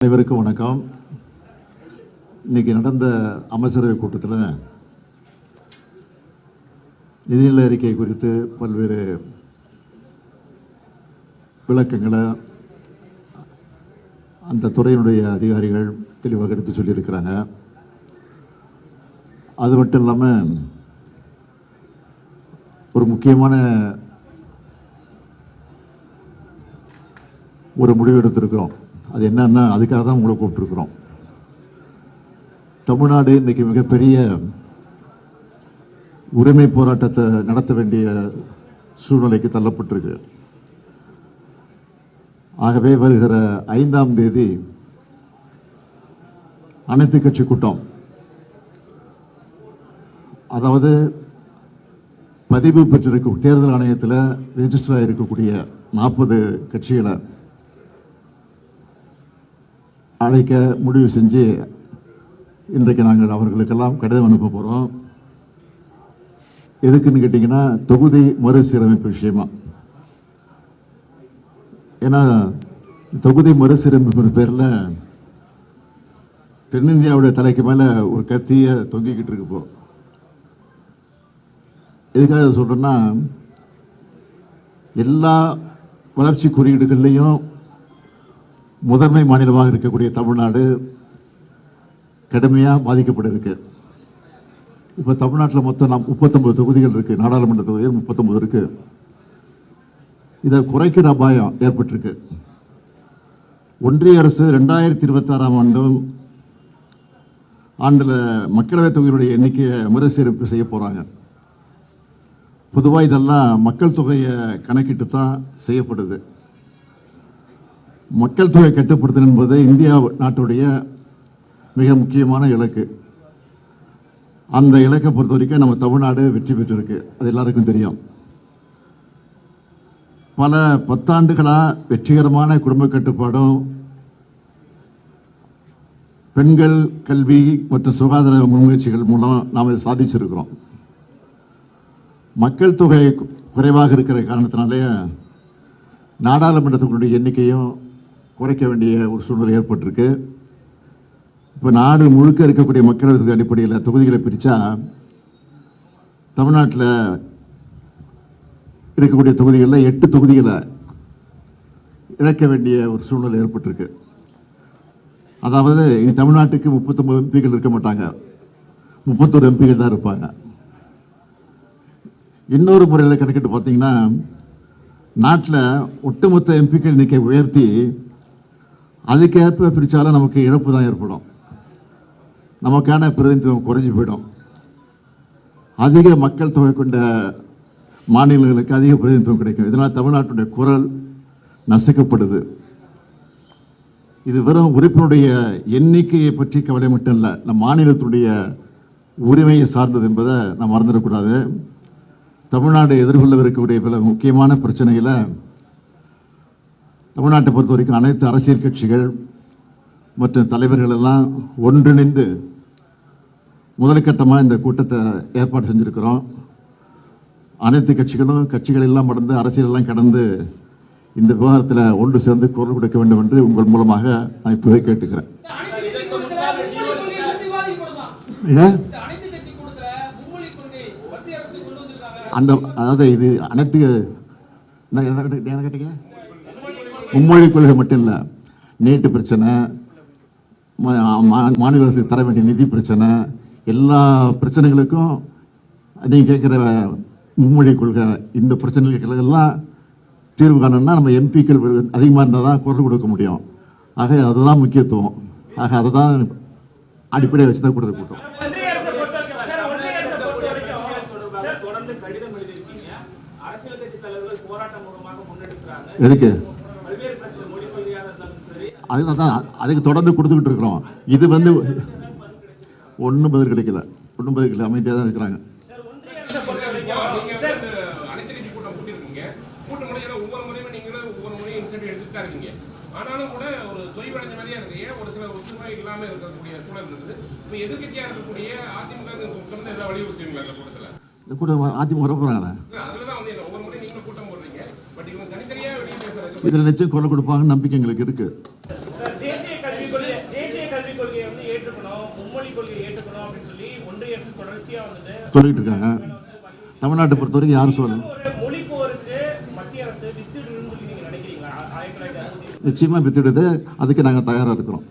அனைவருக்கும் வணக்கம். இன்னைக்கு நடந்த அமைச்சரவை கூட்டத்தில் நிதிநிலை அறிக்கை குறித்து பல்வேறு விளக்கங்களை அந்த துறையினுடைய அதிகாரிகள் தெளிவாக எடுத்து சொல்லியிருக்கிறாங்க. அது மட்டும் இல்லாமல் ஒரு முக்கியமான ஒரு முடிவு எடுத்திருக்கிறோம். அது என்னன்னா, அதுக்காக தான் உங்களை கூப்பிட்டுருக்குறோம். தமிழ்நாடு இன்னைக்கு மிகப்பெரிய உரிமை போராட்டத்தை நடத்த வேண்டிய சூழ்நிலைக்கு தள்ளப்பட்டிருக்கு. ஆகவே வருகிற 5ஆம் தேதி அனைத்து கட்சி கூட்டம், அதாவது பதிவு பெற்றிருக்க தேர்தல் ஆணையத்தில் ரெஜிஸ்டர் ஆகிருக்கக்கூடிய 40 கட்சிகளை அழைக்க முடிவு செஞ்சு இன்றைக்கு நாங்கள் அவர்களுக்கெல்லாம் கடிதம் அனுப்ப போகிறோம். எதுக்குன்னு கேட்டிங்கன்னா, தொகுதி மறுசீரமைப்பு விஷயமா. ஏன்னா தொகுதி மறுசீரமைப்பு பேரில் தென்னிந்தியாவுடைய தலைக்கு மேலே ஒரு கத்தியை தொங்கிக்கிட்டு இருக்கு. இப்போ எதுக்காக சொல்கிறேன்னா, எல்லா வளர்ச்சி குறியீடுகள்லையும் முதன்மை மாநிலமாக இருக்கக்கூடிய தமிழ்நாடு கடுமையாக பாதிக்கப்பட்டிருக்கு. இப்போ தமிழ்நாட்டில் மொத்தம் 39 தொகுதிகள் இருக்கு. நாடாளுமன்ற தொகுதிகள் 39 இருக்கு. இதை குறைக்கிற அபாயம் ஏற்பட்டிருக்கு. ஒன்றிய அரசு 2026ஆம் ஆண்டில் மக்களவைத் தொகுதியுடைய எண்ணிக்கையை மறுசீரமைப்பு செய்ய போறாங்க. பொதுவாக இதெல்லாம் மக்கள் தொகையை கணக்கிட்டு தான் செய்யப்படுது. மக்கள் தொகை கட்டுப்படுத்தல் என்பது இந்தியா நாட்டுடைய மிக முக்கியமான இலக்கு. அந்த இலக்கை பொறுத்த வரைக்கும் நம்ம தமிழ்நாடு வெற்றி பெற்றிருக்கு. அது எல்லாருக்கும் தெரியும். பல பத்தாண்டுகளாக வெற்றிகரமான குடும்ப கட்டுப்பாடும், பெண்கள் கல்வி மற்றும் சுகாதார முன்முயற்சிகள் மூலம் நாம் இதை சாதிச்சிருக்கிறோம். மக்கள் தொகை குறைவாக இருக்கிற காரணத்தினாலே நாடாளுமன்றத்தினுடைய எண்ணிக்கையும் குறைக்க வேண்டிய ஒரு சூழ்நிலை ஏற்பட்டிருக்கு. இப்போ நாடு முழுக்க இருக்கக்கூடிய மக்களவை அடிப்படையில் தொகுதிகளை பிரித்தா தமிழ்நாட்டில் இருக்கக்கூடிய தொகுதிகளில் 8 தொகுதிகளை இழக்க வேண்டிய ஒரு சூழ்நிலை ஏற்பட்டிருக்கு. அதாவது இனி தமிழ்நாட்டுக்கு 39 எம்பிகள் இருக்க மாட்டாங்க, 31 எம்பிகள் தான் இருப்பாங்க. இன்னொரு முறையில் கணக்கிட்டு பார்த்தீங்கன்னா, நாட்டில் ஒட்டுமொத்த எம்பிக்கள் எண்ணிக்கை உயர்த்தி அதுக்கேற்ப பிரித்தாலும் நமக்கு இழப்பு தான் ஏற்படும். நமக்கான பிரதிநிதித்துவம் குறைஞ்சி போயிடும். அதிக மக்கள் தொகை கொண்ட மாநிலங்களுக்கு அதிக பிரதிநிதித்துவம் கிடைக்கும். இதனால் தமிழ்நாட்டுடைய குரல் நசுக்கப்படுது. இது வெறும் உறுப்பினுடைய எண்ணிக்கையை பற்றி கவலை மட்டும் இல்லை, நம் மாநிலத்துடைய உரிமையை சார்ந்தது என்பதை நாம் மறந்துடக்கூடாது. தமிழ்நாடு எதிர்கொள்ளவிருக்கக்கூடிய பல முக்கியமான பிரச்சனைகளை தமிழ்நாட்டை பொறுத்த வரைக்கும் அனைத்து அரசியல் கட்சிகள் மற்றும் தலைவர்கள் எல்லாம் ஒன்றிணைந்து முதற்கட்டமாக இந்த கூட்டத்தை ஏற்பாடு செஞ்சிருக்கிறோம். அனைத்து கட்சிகள் எல்லாம் கடந்து, அரசியல் எல்லாம் கடந்து இந்த விவகாரத்தில் ஒன்று சேர்ந்து குரல் கொடுக்க வேண்டும் என்று உங்கள் மூலமாக நான் இப்போவே கேட்டுக்கிறேன். அதாவது இது அனைத்து என்ன கேட்டீங்க, மும்மொழி கொள்கை மட்டும் இல்லை, நீட்டு பிரச்சனை, மாநில அரசுக்கு தர வேண்டிய நிதி பிரச்சனை, எல்லா பிரச்சனைகளுக்கும் நீங்கள் கேட்குற மும்மொழி கொள்கை, இந்த பிரச்சனைகளுக்கெல்லாம் தீர்வு காணணும்னா நம்ம எம்பிக்கள் அதிகமாக இருந்தால் தான் குரல் கொடுக்க முடியும். ஆக அதுதான் முக்கியத்துவம். ஆக அதை தான் அடிப்படையை வச்சு தான் கொடுத்த கூட்டம். எதுக்கு? அதுக்கு தொடர்ந்து கொடுத்துக்கிட்டு இருக்கிறோம். இது ஒன்றும் பதில் கிடைக்கல, அமைதியாக தான் இருக்கிறாங்க. அதிமுக வர போறாங்களா? இதில் நிச்சயம் குரல் கொடுப்பாங்கன்னு நம்பிக்கை எங்களுக்கு இருக்கு. தேசிய கல்விக் கொள்கையை வந்து ஏற்றுக்கணும், மும்மொழி கொள்கையை ஏற்றுக்கணும் அப்படின்னு சொல்லி ஒன்றிய அரசு தொடர்ச்சியா வந்துட்டு சொல்லிட்டு இருக்காங்க. தமிழ்நாட்டை பொறுத்த வரைக்கும் யாரும் சொல்லணும். ஒரு மொழி போருக்கு மத்திய அரசு வித்துடுன்னு சொல்லி நீங்க நினைக்கிறீங்களா? 1960 நிச்சயமா வித்துடுது. அதுக்கு நாங்கள் தயாராக இருக்கிறோம்.